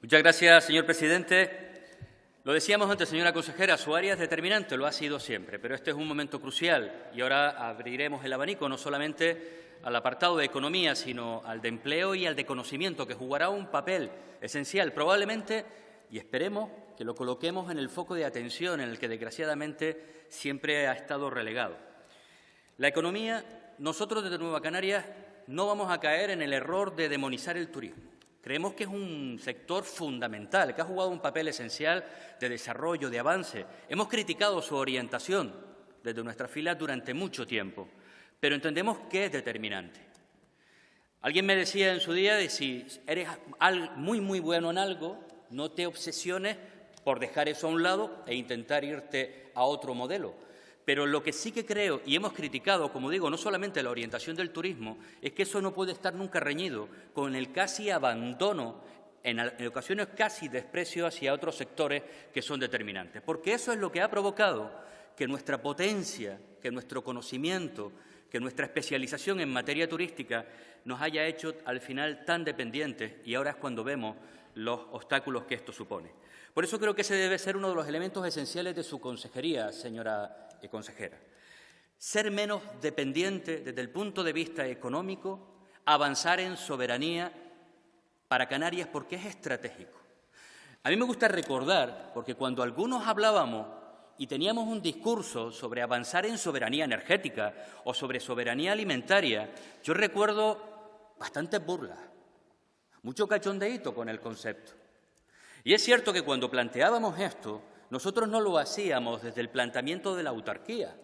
Muchas gracias, señor presidente. Lo decíamos antes, señora consejera, su área es determinante, lo ha sido siempre, pero este es un momento crucial y ahora abriremos el abanico no solamente al apartado de economía, sino al de empleo y al de conocimiento, que jugará un papel esencial, probablemente, y esperemos que lo coloquemos en el foco de atención en el que desgraciadamente siempre ha estado relegado. La economía, nosotros desde Nueva Canarias no vamos a caer en el error de demonizar el turismo. Creemos que es un sector fundamental, que ha jugado un papel esencial de desarrollo, de avance. Hemos criticado su orientación desde nuestras filas durante mucho tiempo, pero entendemos que es determinante. Alguien me decía en su día de si eres muy bueno en algo, no te obsesiones por dejar eso a un lado e intentar irte a otro modelo. Pero lo que sí que creo, y hemos criticado, como digo, no solamente la orientación del turismo, es que eso no puede estar nunca reñido con el casi abandono, en ocasiones casi desprecio hacia otros sectores que son determinantes. Porque eso es lo que ha provocado que nuestra potencia, que nuestro conocimiento, que nuestra especialización en materia turística nos haya hecho al final tan dependientes y ahora es cuando vemos los obstáculos que esto supone. Por eso creo que ese debe ser uno de los elementos esenciales de su consejería, señora consejera. Ser menos dependiente desde el punto de vista económico, avanzar en soberanía para Canarias porque es estratégico. A mí me gusta recordar, porque cuando algunos hablábamos y teníamos un discurso sobre avanzar en soberanía energética o sobre soberanía alimentaria, yo recuerdo bastantes burlas, mucho cachondeíto con el concepto. Y es cierto que cuando planteábamos esto, nosotros no lo hacíamos desde el planteamiento de la autarquía,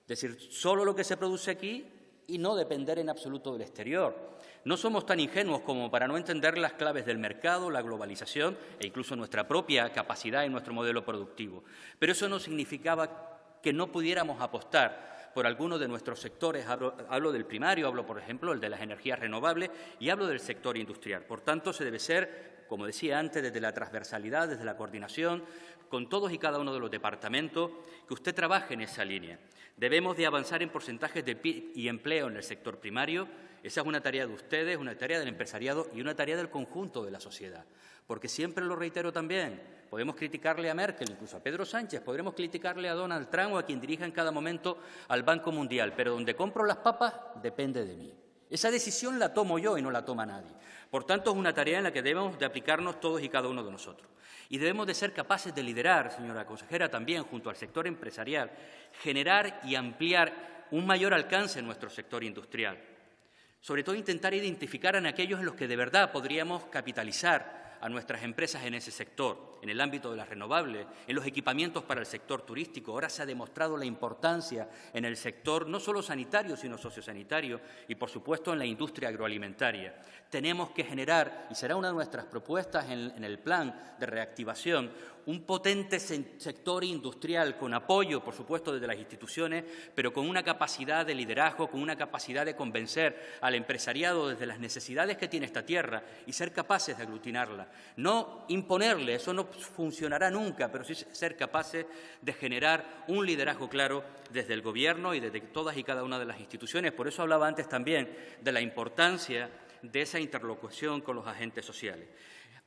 es decir, solo lo que se produce aquí y no depender en absoluto del exterior. No somos tan ingenuos como para no entender las claves del mercado, la globalización e incluso nuestra propia capacidad y nuestro modelo productivo. Pero eso no significaba que no pudiéramos apostar por alguno de nuestros sectores. Hablo del primario, hablo, por ejemplo, el de las energías renovables y hablo del sector industrial. Por tanto, se debe ser, como decía antes, desde la transversalidad, desde la coordinación, con todos y cada uno de los departamentos, que usted trabaje en esa línea. Debemos de avanzar en porcentajes de PIB y empleo en el sector primario. Esa es una tarea de ustedes, una tarea del empresariado y una tarea del conjunto de la sociedad. Porque siempre lo reitero también, podemos criticarle a Merkel, incluso a Pedro Sánchez, podremos criticarle a Donald Trump o a quien dirija en cada momento al Banco Mundial, pero donde compro las papas depende de mí. Esa decisión la tomo yo y no la toma nadie. Por tanto, es una tarea en la que debemos de aplicarnos todos y cada uno de nosotros. Y debemos de ser capaces de liderar, señora consejera, también junto al sector empresarial, generar y ampliar un mayor alcance en nuestro sector industrial. Sobre todo, intentar identificar en aquellos en los que de verdad podríamos capitalizar a nuestras empresas en ese sector, en el ámbito de las renovables, en los equipamientos para el sector turístico. Ahora se ha demostrado la importancia en el sector no solo sanitario, sino sociosanitario y, por supuesto, en la industria agroalimentaria. Tenemos que generar, y será una de nuestras propuestas en el plan de reactivación, un potente sector industrial con apoyo, por supuesto, desde las instituciones, pero con una capacidad de liderazgo, con una capacidad de convencer al empresariado desde las necesidades que tiene esta tierra y ser capaces de aglutinarla. No imponerle, eso no funcionará nunca, pero sí ser capaces de generar un liderazgo claro desde el Gobierno y desde todas y cada una de las instituciones. Por eso hablaba antes también de la importancia de esa interlocución con los agentes sociales.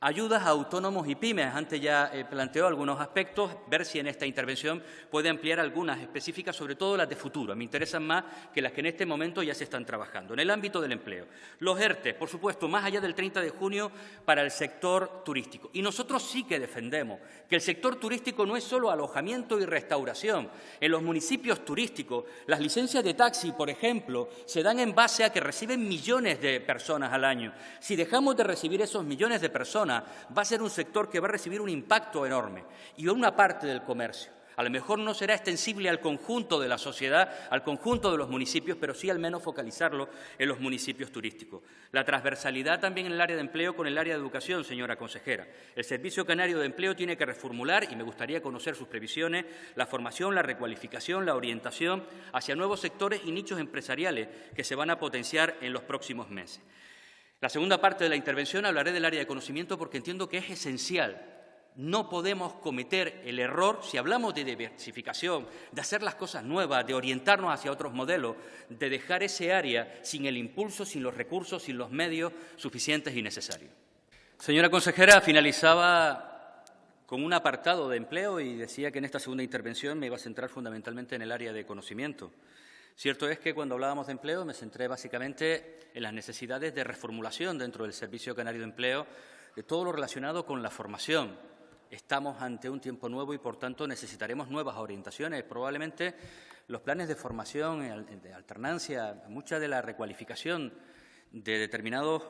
Ayudas a autónomos y pymes. Antes ya planteó algunos aspectos, ver si en esta intervención puede ampliar algunas específicas, sobre todo las de futuro. Me interesan más que las que en este momento ya se están trabajando. En el ámbito del empleo, los ERTE, por supuesto, más allá del 30 de junio para el sector turístico. Y nosotros sí que defendemos que el sector turístico no es solo alojamiento y restauración. En los municipios turísticos, las licencias de taxi, por ejemplo, se dan en base a que reciben millones de personas al año. Si dejamos de recibir esos millones de personas, va a ser un sector que va a recibir un impacto enorme y una parte del comercio. A lo mejor no será extensible al conjunto de la sociedad, al conjunto de los municipios, pero sí al menos focalizarlo en los municipios turísticos. La transversalidad también en el área de empleo con el área de educación, señora consejera. El Servicio Canario de Empleo tiene que reformular, y me gustaría conocer sus previsiones, la formación, la recualificación, la orientación hacia nuevos sectores y nichos empresariales que se van a potenciar en los próximos meses. La segunda parte de la intervención hablaré del área de conocimiento porque entiendo que es esencial. No podemos cometer el error, si hablamos de diversificación, de hacer las cosas nuevas, de orientarnos hacia otros modelos, de dejar ese área sin el impulso, sin los recursos, sin los medios suficientes y necesarios. Señora consejera, finalizaba con un apartado de empleo y decía que en esta segunda intervención me iba a centrar fundamentalmente en el área de conocimiento. Cierto es que cuando hablábamos de empleo me centré básicamente en las necesidades de reformulación dentro del Servicio Canario de Empleo de todo lo relacionado con la formación. Estamos ante un tiempo nuevo y, por tanto, necesitaremos nuevas orientaciones. Probablemente los planes de formación, de alternancia, mucha de la recualificación de determinados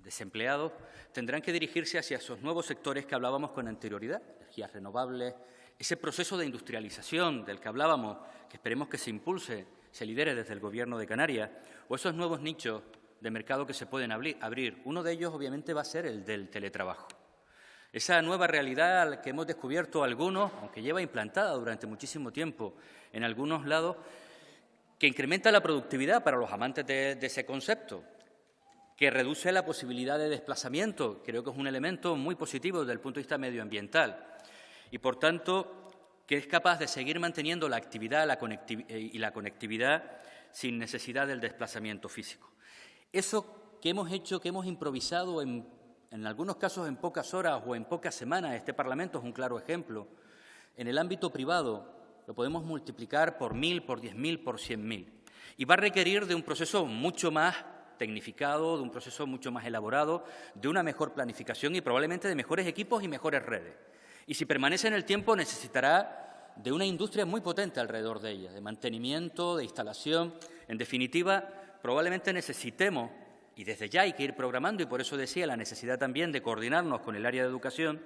desempleados tendrán que dirigirse hacia esos nuevos sectores que hablábamos con anterioridad, energías renovables, ese proceso de industrialización del que hablábamos, que esperemos que se impulse, se lidere desde el Gobierno de Canarias, o esos nuevos nichos de mercado que se pueden abrir. Uno de ellos, obviamente, va a ser el del teletrabajo. Esa nueva realidad que hemos descubierto algunos, aunque lleva implantada durante muchísimo tiempo en algunos lados, que incrementa la productividad para los amantes de ese concepto, que reduce la posibilidad de desplazamiento, creo que es un elemento muy positivo desde el punto de vista medioambiental, y, por tanto, que es capaz de seguir manteniendo la actividad y la conectividad sin necesidad del desplazamiento físico. Eso que hemos hecho, que hemos improvisado en algunos casos en pocas horas o en pocas semanas, este Parlamento es un claro ejemplo, en el ámbito privado lo podemos multiplicar por 1.000, por 10.000, por 100.000. Y va a requerir de un proceso mucho más tecnificado, de un proceso mucho más elaborado, de una mejor planificación y probablemente de mejores equipos y mejores redes. Y si permanece en el tiempo, necesitará de una industria muy potente alrededor de ella, de mantenimiento, de instalación. En definitiva, probablemente necesitemos, y desde ya hay que ir programando, y por eso decía la necesidad también de coordinarnos con el área de educación,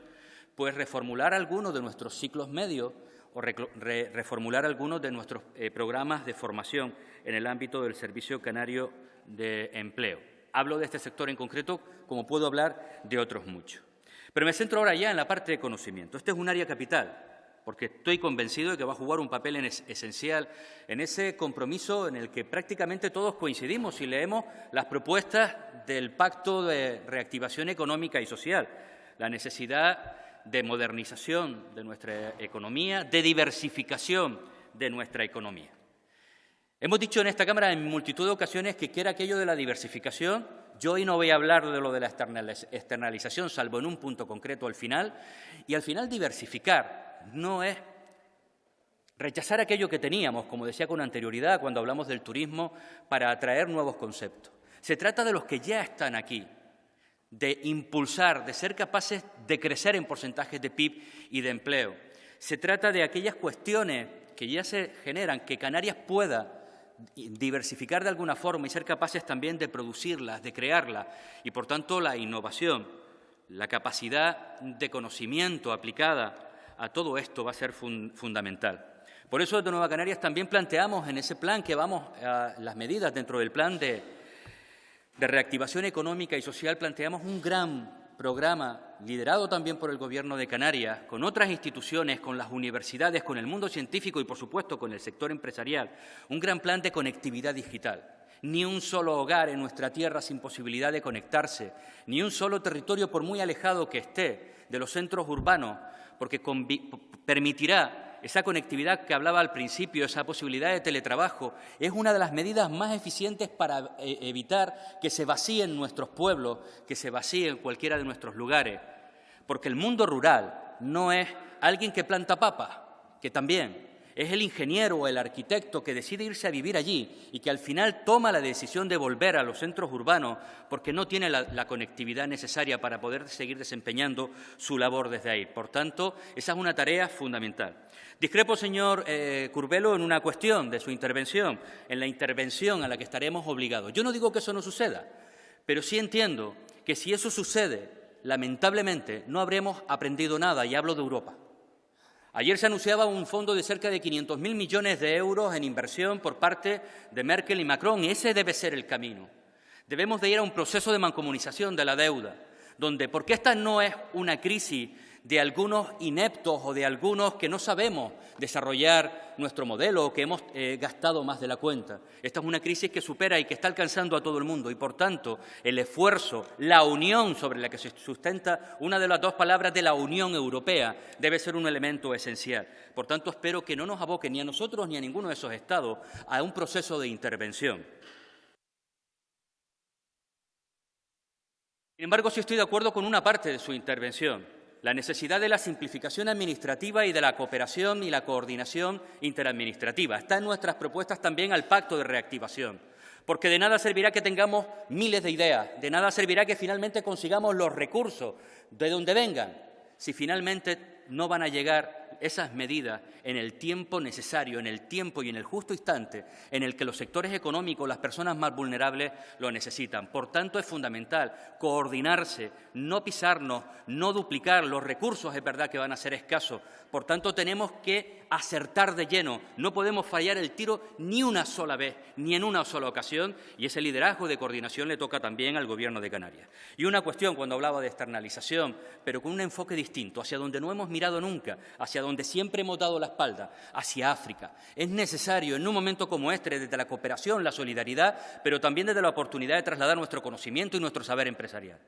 pues reformular algunos de nuestros ciclos medios o reformular algunos de nuestros programas de formación en el ámbito del Servicio Canario de Empleo. Hablo de este sector en concreto, como puedo hablar de otros muchos. Pero me centro ahora ya en la parte de conocimiento. Este es un área capital, porque estoy convencido de que va a jugar un papel esencial en ese compromiso en el que prácticamente todos coincidimos si leemos las propuestas del Pacto de Reactivación Económica y Social, la necesidad de modernización de nuestra economía, de diversificación de nuestra economía. Hemos dicho en esta Cámara en multitud de ocasiones que era aquello de la diversificación. Yo hoy no voy a hablar de lo de la externalización, salvo en un punto concreto al final. Y al final diversificar no es rechazar aquello que teníamos, como decía con anterioridad cuando hablamos del turismo, para atraer nuevos conceptos. Se trata de los que ya están aquí, de impulsar, de ser capaces de crecer en porcentajes de PIB y de empleo. Se trata de aquellas cuestiones que ya se generan, que Canarias pueda diversificar de alguna forma y ser capaces también de producirlas, de crearlas, y por tanto la innovación, la capacidad de conocimiento aplicada a todo esto va a ser fundamental. Por eso desde Nueva Canarias también planteamos en ese plan que vamos a las medidas dentro del plan de reactivación económica y social, planteamos un gran programa liderado también por el Gobierno de Canarias, con otras instituciones, con las universidades, con el mundo científico y, por supuesto, con el sector empresarial, un gran plan de conectividad digital. Ni un solo hogar en nuestra tierra sin posibilidad de conectarse, ni un solo territorio, por muy alejado que esté de los centros urbanos, porque permitirá esa conectividad que hablaba al principio, esa posibilidad de teletrabajo, es una de las medidas más eficientes para evitar que se vacíen nuestros pueblos, que se vacíen cualquiera de nuestros lugares. Porque el mundo rural no es alguien que planta papas, que también es el ingeniero o el arquitecto que decide irse a vivir allí y que al final toma la decisión de volver a los centros urbanos porque no tiene la conectividad necesaria para poder seguir desempeñando su labor desde ahí. Por tanto, esa es una tarea fundamental. Discrepo, señor Curbelo, en una cuestión de su intervención, en la intervención a la que estaremos obligados. Yo no digo que eso no suceda, pero sí entiendo que si eso sucede, lamentablemente, no habremos aprendido nada, y hablo de Europa. Ayer se anunciaba un fondo de cerca de 500.000 millones de euros en inversión por parte de Merkel y Macron, y ese debe ser el camino. Debemos de ir a un proceso de mancomunización de la deuda, porque esta no es una crisis de algunos ineptos o de algunos que no sabemos desarrollar nuestro modelo o que hemos gastado más de la cuenta. Esta es una crisis que supera y que está alcanzando a todo el mundo y, por tanto, el esfuerzo, la unión sobre la que se sustenta una de las dos palabras de la Unión Europea debe ser un elemento esencial. Por tanto, espero que no nos aboque ni a nosotros ni a ninguno de esos Estados a un proceso de intervención. Sin embargo, sí estoy de acuerdo con una parte de su intervención, la necesidad de la simplificación administrativa y de la cooperación y la coordinación interadministrativa. Está en nuestras propuestas también al Pacto de Reactivación, porque de nada servirá que tengamos miles de ideas, de nada servirá que finalmente consigamos los recursos de donde vengan, si finalmente no van a llegar esas medidas en el tiempo necesario, en el tiempo y en el justo instante en el que los sectores económicos, las personas más vulnerables, lo necesitan. Por tanto, es fundamental coordinarse, no pisarnos, no duplicar. Los recursos es verdad que van a ser escasos. Por tanto, tenemos que acertar de lleno. No podemos fallar el tiro ni una sola vez, ni en una sola ocasión, y ese liderazgo de coordinación le toca también al Gobierno de Canarias. Y una cuestión, cuando hablaba de externalización, pero con un enfoque distinto, hacia donde no hemos mirado nunca, hacia donde siempre hemos dado la espalda, hacia África. Es necesario, en un momento como este, desde la cooperación, la solidaridad, pero también desde la oportunidad de trasladar nuestro conocimiento y nuestro saber empresarial.